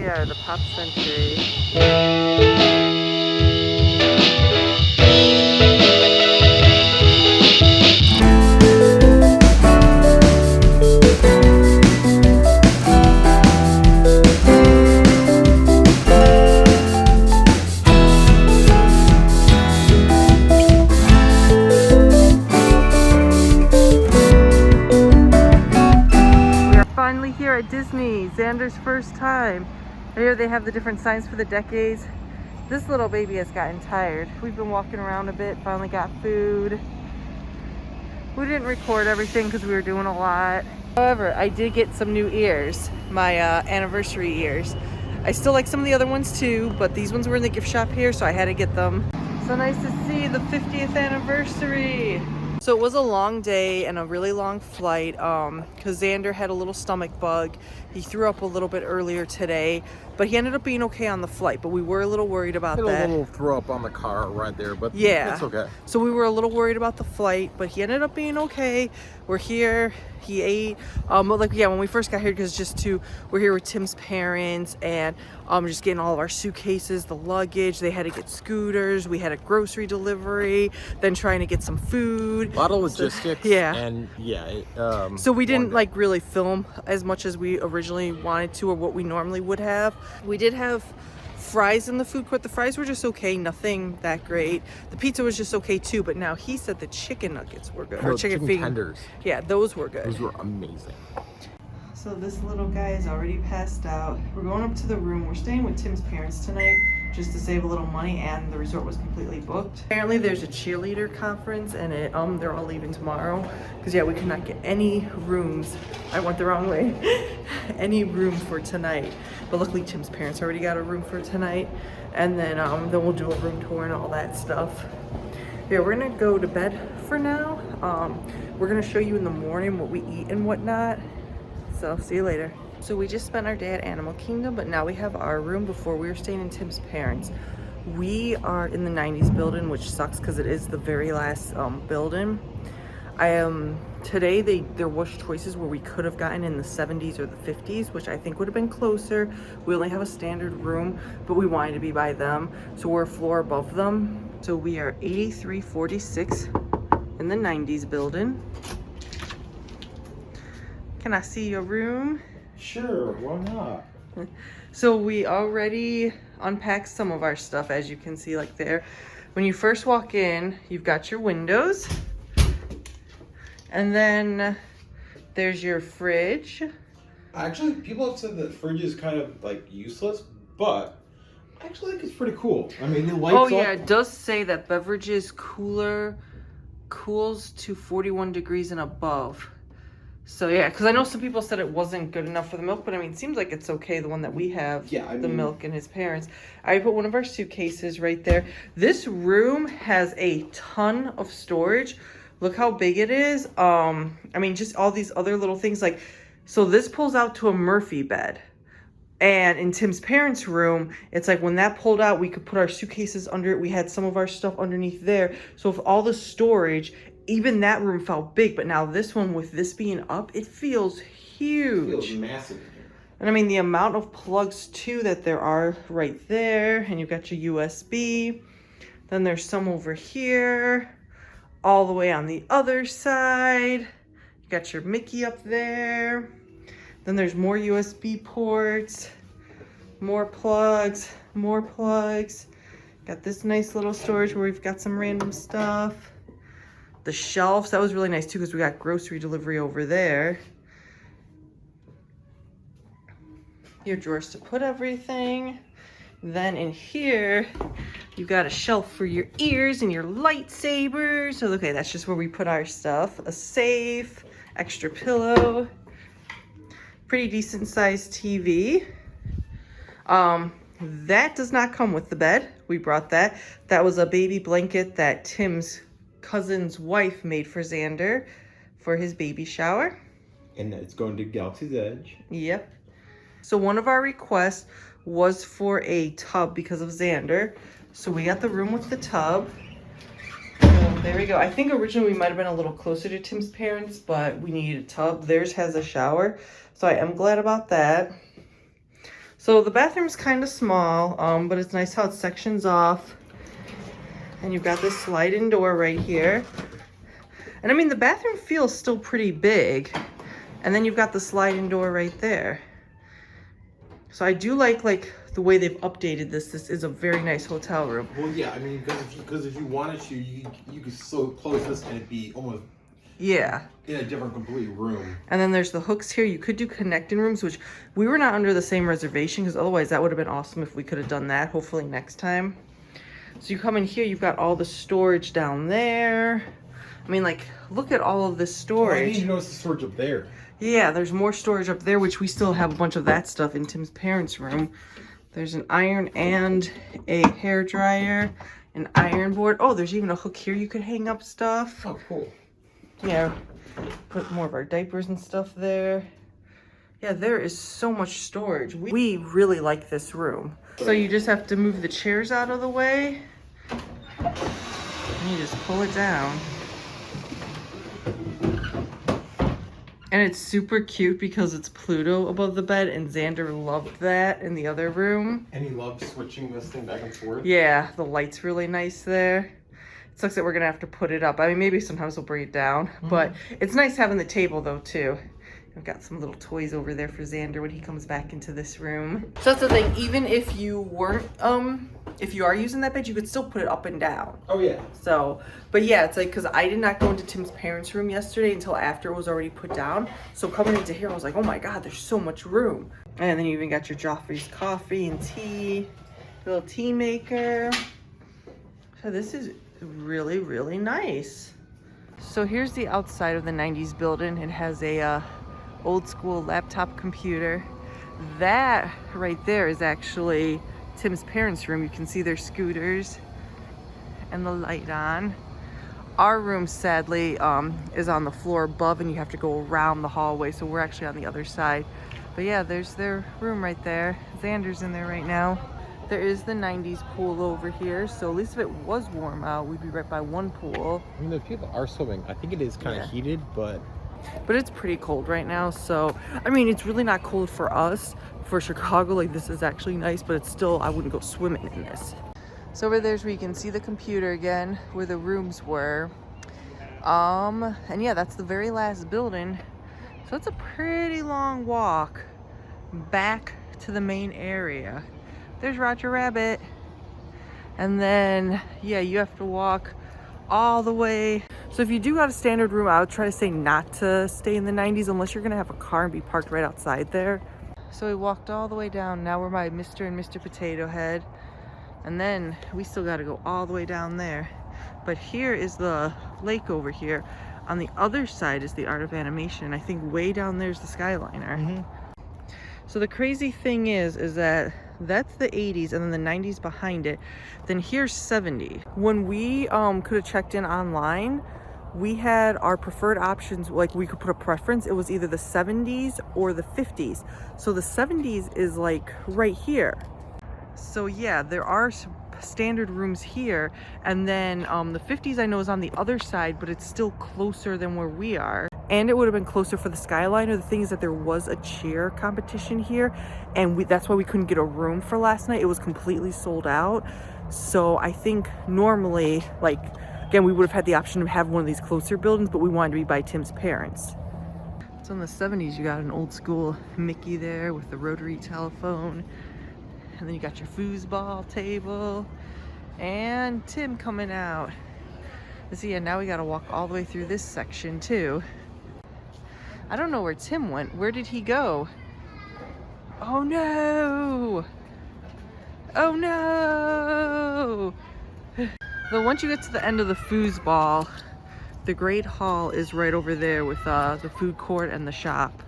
are, the Pop Century. Finally here at Disney, Xander's first time. Here they have the different signs for the decades. This little baby has gotten tired. We've been walking around a bit, finally got food. We didn't record everything because we were doing a lot. However, I did get some new ears, my anniversary ears. I still like some of the other ones too, but these ones were in the gift shop here, so I had to get them. So nice to see the 50th anniversary. So it was a long day and a really long flight because Xander had a little stomach bug. He threw up a little bit earlier today, but he ended up being okay on the flight, but we were a little worried about that. A little throw up on the car right there, but yeah, it's okay. So we were a little worried about the flight, but he ended up being okay. We're here. He ate. When we first got here, because we're here with Tim's parents and just getting all of our suitcases, the luggage. They had to get scooters. We had a grocery delivery. Then trying to get some food. A lot of logistics. So, yeah. And yeah. So we didn't really film as much as we originally wanted to, or what we normally would have. We did have fries in the food court. The fries were just okay, nothing that great. The pizza was just okay too, but now he said the chicken nuggets were good. No, or chicken tenders. Yeah, those were good. Those were amazing. So this little guy is already passed out. We're going up to the room. We're staying with Tim's parents tonight just to save a little money, and the resort was completely booked. Apparently there's a cheerleader conference and they're all leaving tomorrow because we could not get any rooms. I went the wrong way. Any room for tonight. But luckily Tim's parents already got a room for tonight, and then we'll do a room tour and all that stuff. Yeah, we're gonna go to bed for now. We're gonna show you in the morning what we eat and whatnot. So see you later. So we just spent our day at Animal Kingdom, but now we have our room. Before we were staying in Tim's parents. We are in the 90s building, which sucks because it is the very last building. Today there was choices where we could have gotten in the 70s or the 50s, which I think would have been closer. We only have a standard room, but we wanted to be by them, so we're a floor above them. So we are 8346 in the 90s building. Can I see your room? Sure, why not? So we already unpacked some of our stuff, as you can see there. When you first walk in, you've got your windows. And then there's your fridge. Actually, people have said that fridge is kind of useless, but I actually think it's pretty cool. I mean, it lights up. Oh yeah, it does say that beverages cools to 41 degrees and above. So yeah, because I know some people said it wasn't good enough for the milk, but I mean, it seems like it's okay, the one that we have, the milk and his parents. I put one of our suitcases right there. This room has a ton of storage. Look how big it is. I mean, just all these other little things so this pulls out to a Murphy bed. And in Tim's parents' room, it's when that pulled out, we could put our suitcases under it. We had some of our stuff underneath there. So with all the storage, even that room felt big, but now this one, with this being up, it feels huge. It feels massive. And I mean, the amount of plugs too that there are right there, and you've got your USB. Then there's some over here, all the way on the other side. You got your Mickey up there. Then there's more USB ports, more plugs, more plugs. Got this nice little storage where we've got some random stuff. The shelves, that was really nice too because we got grocery delivery over there. Your drawers to put everything. Then in here, you've got a shelf for your ears and your lightsabers. So okay, that's just where we put our stuff. A safe, extra pillow, pretty decent sized TV. That does not come with the bed. We brought that. That was a baby blanket that Tim's cousin's wife made for Xander for his baby shower. And it's going to Galaxy's Edge. Yep. So one of our requests was for a tub because of Xander. So we got the room with the tub. So there we go. I think originally we might have been a little closer to Tim's parents, but we needed a tub. Theirs has a shower. So I am glad about that. So the bathroom's kind of small, but it's nice how it sections off. And you've got this slide-in door right here. And I mean, the bathroom feels still pretty big. And then you've got the slide-in door right there. So I do like the way they've updated this. This is a very nice hotel room. Well, yeah, I mean, because if you wanted to, you could so close this and it'd be almost Yeah. in a different complete room. And then there's the hooks here. You could do connecting rooms, which we were not under the same reservation because otherwise that would have been awesome if we could have done that. Hopefully next time. So you come in here, you've got all the storage down there. I mean, like, look at all of this storage. Oh, I need to notice the storage up there. Yeah, there's more storage up there, which we still have a bunch of that stuff in Tim's parents' room. There's an iron and a hair dryer, an iron board. Oh, there's even a hook here you could hang up stuff. Oh, cool. Yeah, put more of our diapers and stuff there. Yeah, there is so much storage. We really like this room. So you just have to move the chairs out of the way. And you just pull it down. And it's super cute because it's Pluto above the bed, and Xander loved that in the other room. And he loves switching this thing back and forth. Yeah, the light's really nice there. It sucks that we're gonna have to put it up. I mean, maybe sometimes we'll bring it down, but it's nice having the table though too. I've got some little toys over there for Xander when he comes back into this room. So that's the thing, even if you weren't, if you are using that bed, you could still put it up and down. Oh, yeah. So, but yeah, it's like, cause I did not go into Tim's parents' room yesterday until after it was already put down. So coming into here, I was like, oh my God, there's so much room. And then you even got your Joffrey's coffee and tea, your little tea maker. So this is really, really nice. So here's the outside of the 90s building. It has a old school laptop computer. That right there is actually Tim's parents' room. You can see their scooters and the light on. Our room sadly is on the floor above, and you have to go around the hallway, so we're actually on the other side. But yeah, there's their room right there. Xander's in there right now. There is the 90s pool over here, so at least if it was warm out, we'd be right by one pool. I mean, the people are swimming. I think it is kind of heated, but it's pretty cold right now. So I mean, it's really not cold for us. For Chicago, like, this is actually nice, but it's still, I wouldn't go swimming in this. So over there's where you can see the computer again, where the rooms were. And yeah, that's the very last building. So it's a pretty long walk back to the main area. There's Roger Rabbit. And then, yeah, you have to walk all the way. So if you do got a standard room, I would try to say not to stay in the 90s unless you're gonna have a car and be parked right outside there. So we walked all the way down. Now we're by Mr. and Mr. Potato Head. And then we still got to go all the way down there. But here is the lake over here. On the other side is the Art of Animation. I think way down there is the Skyliner. So the crazy thing is that that's the 80s and then the 90s behind it. Then here's 70. When we could have checked in online, we had our preferred options, like we could put a preference. It was either the 70s or the 50s. So the 70s is like right here. So yeah, there are standard rooms here. And then the 50s I know is on the other side, but it's still closer than where we are. And it would have been closer for the Skyliner. The thing is that there was a cheer competition here, and that's why we couldn't get a room for last night. It was completely sold out. So I think normally, like, again, we would have had the option to have one of these closer buildings, but we wanted to be by Tim's parents. So in the 70s, you got an old school Mickey there with the rotary telephone. And then you got your foosball table. And Tim coming out. So yeah, now we gotta walk all the way through this section too. I don't know where Tim went. Where did he go? Oh no! Oh no! So once you get to the end of the foosball, the Great Hall is right over there with the food court and the shop.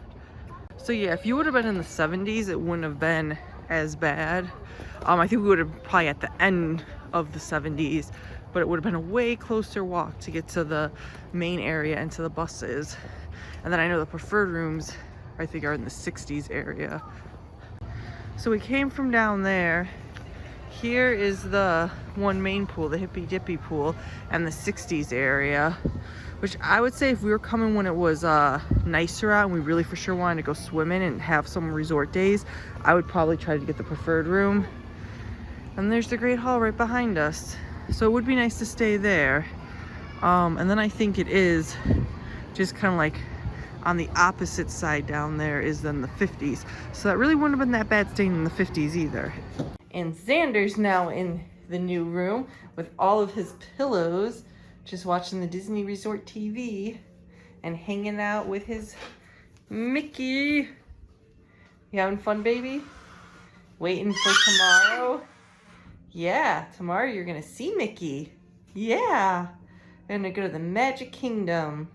So yeah, if you would have been in the 70s, it wouldn't have been as bad. I think we would have probably at the end of the 70s, but it would have been a way closer walk to get to the main area and to the buses. And then I know the preferred rooms, I think, are in the 60s area. So we came from down there. Here is the one main pool, the Hippy Dippy pool, and the 60s area, which I would say if we were coming when it was nicer out and we really for sure wanted to go swimming and have some resort days, I would probably try to get the preferred room. And there's the Great Hall right behind us. So it would be nice to stay there. And then I think it is just kind of like on the opposite side down there is then the 50s. So that really wouldn't have been that bad staying in the 50s either. And Xander's now in the new room with all of his pillows, just watching the Disney Resort TV and hanging out with his Mickey. You having fun, baby? Waiting for tomorrow? Yeah, tomorrow you're gonna see Mickey. Yeah, we're gonna go to the Magic Kingdom.